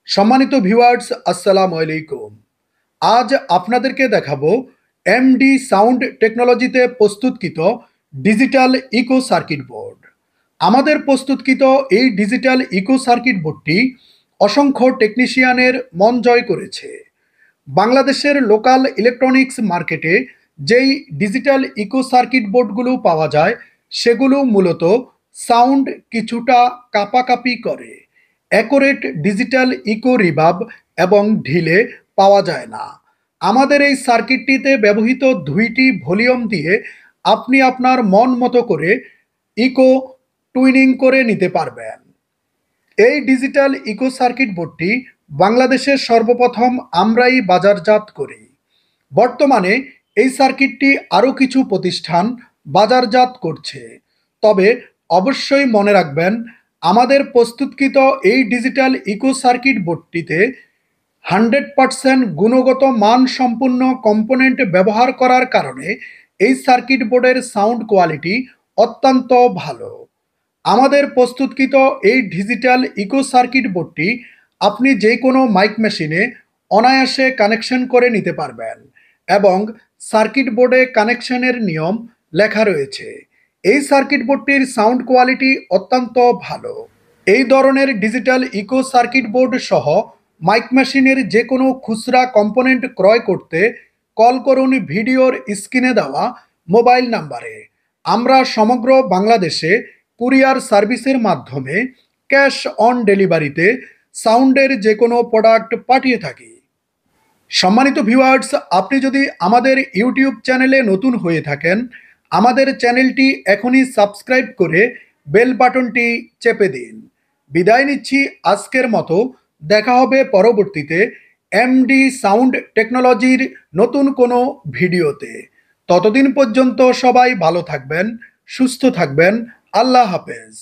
সম্মানিত ভিউয়ার্স, আসসালামু আলাইকুম। আজ আপনাদেরকে দেখাবো এমডি সাউন্ড টেকনোলজিতে প্রস্তুতকৃত ডিজিটাল ইকো সার্কিট বোর্ড। আমাদের প্রস্তুতকৃত এই ডিজিটাল ইকো সার্কিট বোর্ডটি অসংখ্য টেকনিশিয়ানের মন জয় করেছে। বাংলাদেশের লোকাল ইলেকট্রনিক্স মার্কেটে যেই ডিজিটাল ইকো সার্কিট বোর্ডগুলো পাওয়া যায় সেগুলো মূলত সাউন্ড কিছুটা কাঁপাকাঁপি করে, অ্যাকোরেট ডিজিটাল ইকো রিভাব এবং ঢিলে পাওয়া যায় না। আমাদের এই সার্কিটটিতে ব্যবহৃত দুইটি ভলিউম দিয়ে আপনি আপনার মন মতো করে ইকো টুইনিং করে নিতে পারবেন। এই ডিজিটাল ইকো সার্কিট বোর্ডটি বাংলাদেশের সর্বপ্রথম আমরাই বাজারজাত করি। বর্তমানে এই সার্কিটটি আরও কিছু প্রতিষ্ঠান বাজারজাত করছে, তবে অবশ্যই মনে রাখবেন আমাদের প্রস্তুতকৃত এই ডিজিটাল ইকো সার্কিট বোর্ডটিতে 100% গুণগত মান সম্পন্ন কম্পোনেন্ট ব্যবহার করার কারণে এই সার্কিট বোর্ডের সাউন্ড কোয়ালিটি অত্যন্ত ভালো। আমাদের প্রস্তুতকৃত এই ডিজিটাল ইকো সার্কিট বোর্ডটি আপনি যে কোনো মাইক মেশিনে অনায়াসে কানেকশন করে নিতে পারবেন এবং সার্কিট বোর্ডে কানেকশনের নিয়ম লেখা রয়েছে। এই সার্কিট বোর্ডটির সাউন্ড কোয়ালিটি অত্যন্ত ভালো। এই ধরনের ডিজিটাল ইকো সার্কিট বোর্ড সহ মাইক মেশিনের যে কোনো খুচরা কম্পোনেন্ট ক্রয় করতে কল করুন ভিডিওর স্ক্রিনে দেওয়া মোবাইল নাম্বারে। আমরা সমগ্র বাংলাদেশে কুরিয়ার সার্ভিসের মাধ্যমে ক্যাশ অন ডেলিভারিতে সাউন্ডের যে কোনো প্রোডাক্ট পাঠিয়ে থাকি। সম্মানিত ভিউয়ার্স, আপনি যদি আমাদের ইউটিউব চ্যানেলে নতুন হয়ে থাকেন, আমাদের চ্যানেলটি এখনই সাবস্ক্রাইব করে বেল বাটনটি চেপে দিন। বিদায় নিচ্ছি আজকের মতো। দেখা হবে পরবর্তীতে এমডি সাউন্ড টেকনোলজির নতুন কোনো ভিডিওতে। ততদিন পর্যন্ত সবাই ভালো থাকবেন, সুস্থ থাকবেন। আল্লাহ হাফেজ।